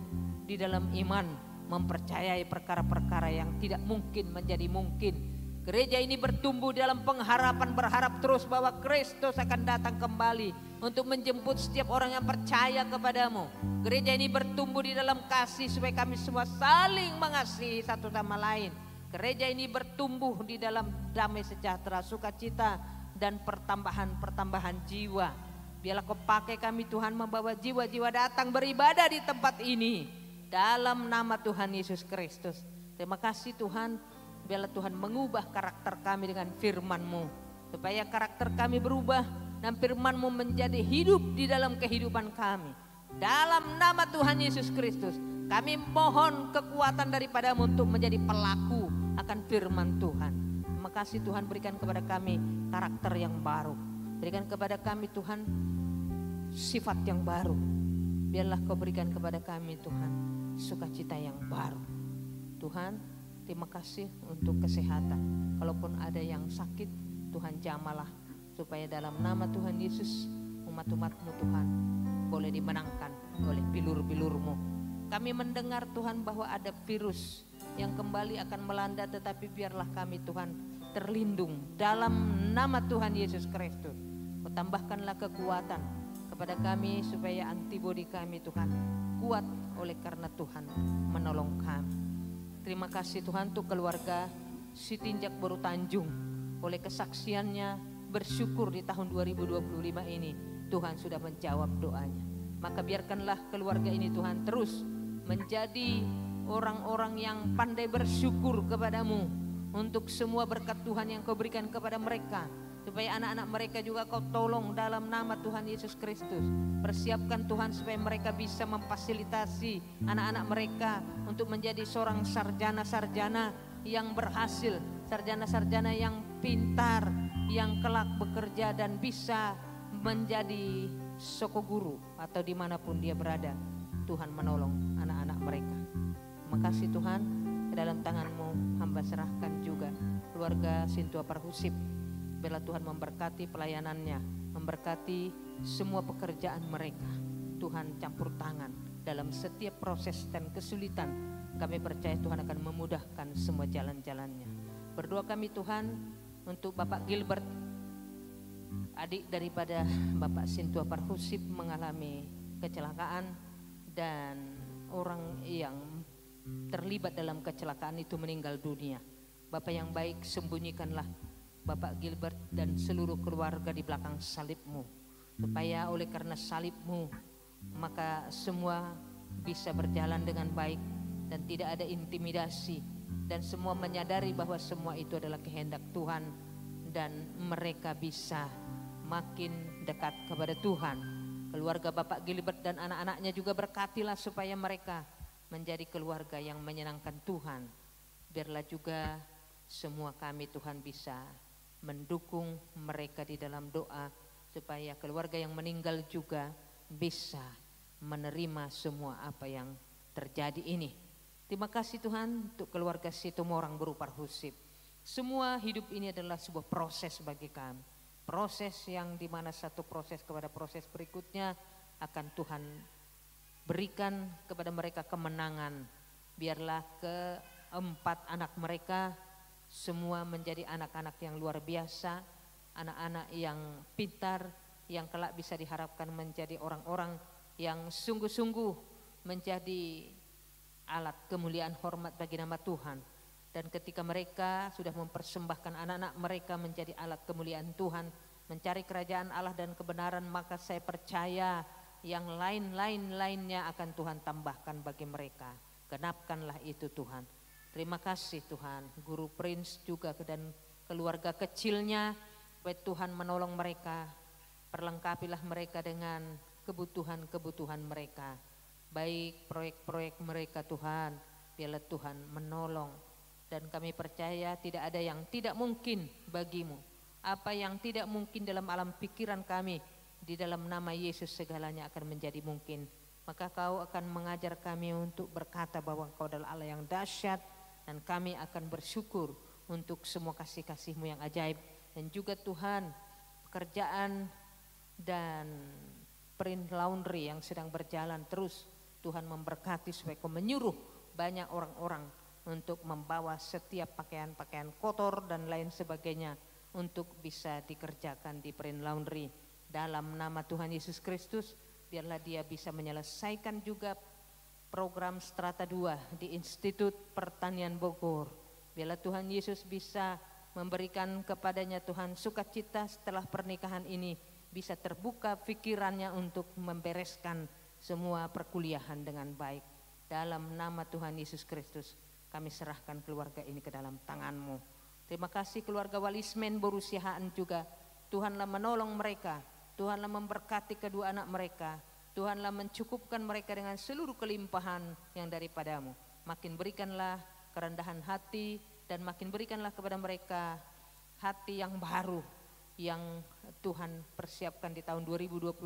di dalam iman, mempercayai perkara-perkara yang tidak mungkin menjadi mungkin. Gereja ini bertumbuh dalam pengharapan, berharap terus bahwa Kristus akan datang kembali untuk menjemput setiap orang yang percaya kepadamu. Gereja ini bertumbuh di dalam kasih, supaya kami semua saling mengasihi satu sama lain. Gereja ini bertumbuh di dalam damai sejahtera, sukacita, dan pertambahan jiwa. Biarlah Kau pakai kami Tuhan, membawa jiwa-jiwa datang beribadah di tempat ini, dalam nama Tuhan Yesus Kristus. Terima kasih Tuhan. Biarlah Tuhan mengubah karakter kami dengan firman-Mu, supaya karakter kami berubah dan firman-Mu menjadi hidup di dalam kehidupan kami. Dalam nama Tuhan Yesus Kristus, kami mohon kekuatan daripada-Mu untuk menjadi pelaku akan firman Tuhan. Terima kasih Tuhan, berikan kepada kami karakter yang baru. Berikan kepada kami Tuhan sifat yang baru. Biarlah Kau berikan kepada kami Tuhan sukacita yang baru. Tuhan, terima kasih untuk kesehatan. Kalaupun ada yang sakit, Tuhan jamalah, supaya dalam nama Tuhan Yesus umat-umat-Mu Tuhan boleh dimenangkan oleh bilur-bilur-Mu. Kami mendengar Tuhan bahwa ada virus yang kembali akan melanda, tetapi biarlah kami Tuhan terlindung dalam nama Tuhan Yesus Kristus. Kau tambahkanlah kekuatan kepada kami, supaya antibodi kami Tuhan kuat oleh karena Tuhan menolong kami. Terima kasih Tuhan untuk keluarga Sitinjak Baru Tanjung, oleh kesaksiannya bersyukur di tahun 2025 ini Tuhan sudah menjawab doanya. Maka biarkanlah keluarga ini Tuhan terus menjadi orang-orang yang pandai bersyukur kepadamu untuk semua berkat Tuhan yang Kau berikan kepada mereka, supaya anak-anak mereka juga Kau tolong dalam nama Tuhan Yesus Kristus. Persiapkan Tuhan supaya mereka bisa memfasilitasi anak-anak mereka untuk menjadi seorang sarjana-sarjana yang berhasil, sarjana-sarjana yang pintar, yang kelak bekerja dan bisa menjadi soko guru atau dimanapun dia berada. Tuhan menolong anak-anak mereka. Terima kasih Tuhan, ke dalam tangan-Mu hamba serahkan juga keluarga Sintua Parhusip. Biarlah Tuhan memberkati pelayanannya, memberkati semua pekerjaan mereka. Tuhan campur tangan dalam setiap proses dan kesulitan. Kami percaya Tuhan akan memudahkan semua jalan-jalannya. Berdoa kami Tuhan untuk Bapak Gilbert, adik daripada Bapak Sintua Parhusip, mengalami kecelakaan dan orang yang terlibat dalam kecelakaan itu meninggal dunia. Bapak yang baik, sembunyikanlah Bapak Gilbert dan seluruh keluarga di belakang salib-Mu, supaya oleh karena salib-Mu maka semua bisa berjalan dengan baik dan tidak ada intimidasi dan semua menyadari bahwa semua itu adalah kehendak Tuhan dan mereka bisa makin dekat kepada Tuhan. Keluarga Bapak Gilbert dan anak-anaknya juga berkatilah supaya mereka menjadi keluarga yang menyenangkan Tuhan. Biarlah juga semua kami Tuhan bisa mendukung mereka di dalam doa supaya keluarga yang meninggal juga bisa menerima semua apa yang terjadi ini. Terima kasih Tuhan untuk keluarga Situmorang Berupar Husip. Semua hidup ini adalah sebuah proses bagi kami. Proses yang dimana satu proses kepada proses berikutnya akan Tuhan berikan kepada mereka kemenangan. Biarlah keempat anak mereka semua menjadi anak-anak yang luar biasa, anak-anak yang pintar, yang kelak bisa diharapkan menjadi orang-orang yang sungguh-sungguh menjadi alat kemuliaan hormat bagi nama Tuhan. Dan ketika mereka sudah mempersembahkan anak-anak mereka menjadi alat kemuliaan Tuhan, mencari kerajaan Allah dan kebenaran, maka saya percaya yang lainnya akan Tuhan tambahkan bagi mereka. Genapkanlah itu Tuhan. Terima kasih Tuhan. Guru Prince juga dan keluarga kecilnya, supaya Tuhan menolong mereka. Perlengkapilah mereka dengan kebutuhan-kebutuhan mereka. Baik proyek-proyek mereka Tuhan, biarlah Tuhan menolong. Dan kami percaya tidak ada yang tidak mungkin bagimu. Apa yang tidak mungkin dalam alam pikiran kami, di dalam nama Yesus segalanya akan menjadi mungkin. Maka Kau akan mengajar kami untuk berkata bahwa Kau adalah Allah yang dahsyat, dan kami akan bersyukur untuk semua kasih-kasih-Mu yang ajaib. Dan juga Tuhan, pekerjaan dan print laundry yang sedang berjalan terus, Tuhan memberkati supaya Kau menyuruh banyak orang-orang untuk membawa setiap pakaian-pakaian kotor dan lain sebagainya untuk bisa dikerjakan di print laundry. Dalam nama Tuhan Yesus Kristus, biarlah dia bisa menyelesaikan juga program Strata 2 di Institut Pertanian Bogor. Biarlah Tuhan Yesus bisa memberikan kepadanya Tuhan sukacita setelah pernikahan ini, bisa terbuka pikirannya untuk membereskan semua perkuliahan dengan baik. Dalam nama Tuhan Yesus Kristus, kami serahkan keluarga ini ke dalam tangan-Mu. Terima kasih keluarga Walismen Borusihaan juga. Tuhanlah menolong mereka, Tuhanlah memberkati kedua anak mereka, Tuhanlah mencukupkan mereka dengan seluruh kelimpahan yang daripada-Mu. Makin berikanlah kerendahan hati dan makin berikanlah kepada mereka hati yang baru, yang Tuhan persiapkan di tahun 2025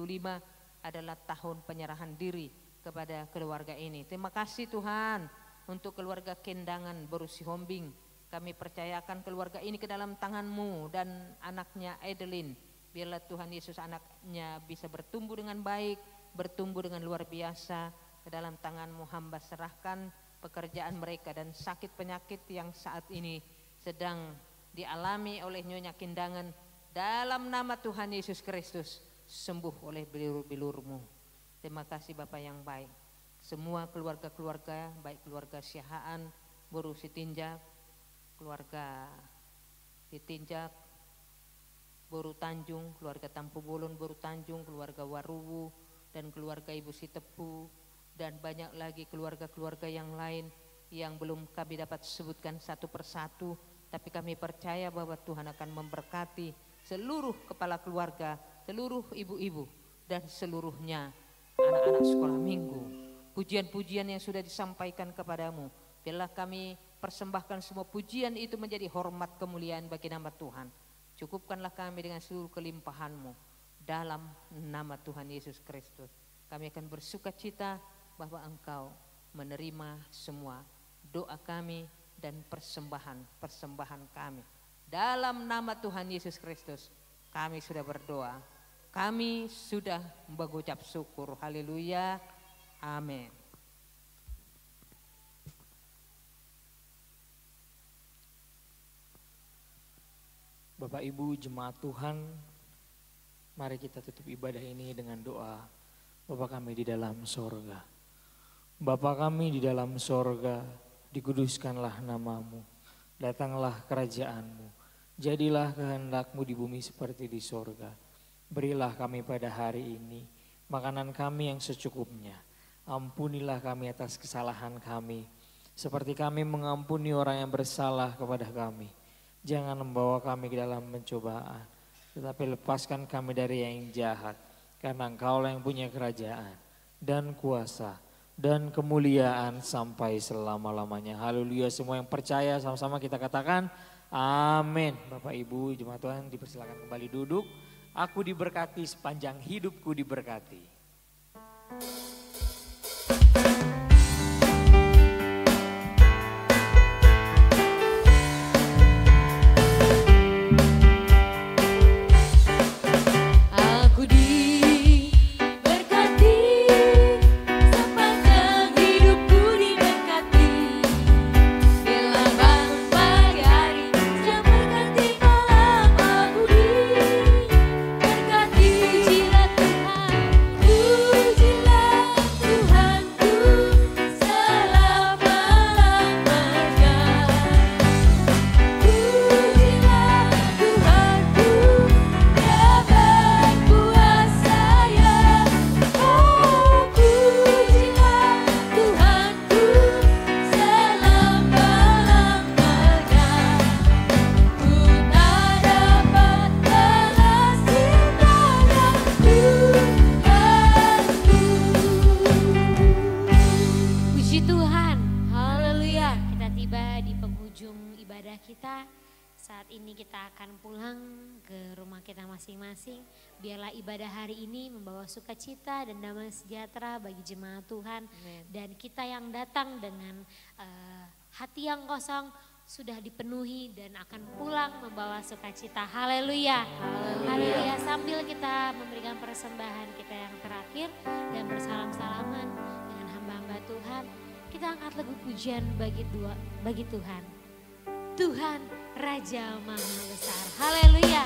adalah tahun penyerahan diri kepada keluarga ini. Terima kasih Tuhan untuk keluarga Kendangan Borusi Hombing. Kami percayakan keluarga ini ke dalam tangan-Mu dan anaknya Adeline. Biarlah Tuhan Yesus anaknya bisa bertumbuh dengan baik, bertumbuh dengan luar biasa. Ke dalam tangan-Mu hamba serahkan pekerjaan mereka dan sakit penyakit yang saat ini sedang dialami oleh Nyonya Kendangan. Dalam nama Tuhan Yesus Kristus, sembuh oleh bilur-bilur-Mu. Terima kasih Bapak yang baik. Semua keluarga-keluarga, baik keluarga Syahaan, Boru Sitinjak, keluarga Sitinjak, Boru Tanjung, keluarga Tampu Bolon, Boru Tanjung, keluarga Waruwu, dan keluarga Ibu Sitepu, dan banyak lagi keluarga-keluarga yang lain yang belum kami dapat sebutkan satu persatu, tapi kami percaya bahwa Tuhan akan memberkati seluruh kepala keluarga, seluruh ibu-ibu, dan seluruhnya anak-anak sekolah minggu. Pujian-pujian yang sudah disampaikan kepadamu, biarlah kami persembahkan semua pujian itu menjadi hormat kemuliaan bagi nama Tuhan. Cukupkanlah kami dengan seluruh kelimpahan-Mu dalam nama Tuhan Yesus Kristus. Kami akan bersuka cita bahwa Engkau menerima semua doa kami dan persembahan kami. Dalam nama Tuhan Yesus Kristus kami sudah berdoa, kami sudah mengucap syukur. Haleluya, amin. Bapak Ibu jemaat Tuhan, mari kita tutup ibadah ini dengan doa. Bapa kami di dalam sorga, Bapa kami di dalam sorga, dikuduskanlah namamu, datanglah kerajaan-Mu. Jadilah kehendak-Mu di bumi seperti di sorga. Berilah kami pada hari ini makanan kami yang secukupnya. Ampunilah kami atas kesalahan kami, Seperti kami mengampuni orang yang bersalah kepada kami. Jangan membawa kami ke dalam pencobaan, tetapi lepaskan kami dari yang jahat. Karena Engkaulah yang punya kerajaan dan kuasa dan kemuliaan sampai selama-lamanya. Haleluya, semua yang percaya sama-sama kita katakan amin. Bapak Ibu jemaat Tuhan dipersilakan kembali duduk. Aku diberkati sepanjang hidupku diberkati. Aku diberkati, sepanjang hidupku diberkati. Bila pagi hari siang berganti malam, aku diberkati. Pujilah Tuhan, pujilah Tuhanku selama-lamanya. Pujilah Tuhanku, Dia berkuasa ya. Oh, pujilah Tuhanku selama-lamanya. Ku tak dapat balas cintanya Tuhanku. Puji Tuhan, haleluya. Kita tiba di penghujung ibadah kita. Saat ini kita akan pulang ke rumah kita masing-masing. Biarlah ibadah hari ini membawa sukacita dan damai sejahtera bagi jemaat Tuhan. Dan kita yang datang dengan hati yang kosong sudah dipenuhi dan akan pulang membawa sukacita. Haleluya. Haleluya. Sambil kita memberikan persembahan kita yang terakhir dan bersalam-salaman dengan hamba-hamba Tuhan, kita angkat lagu pujian bagi Tuhan. Tuhan Raja Maha Besar. Haleluya.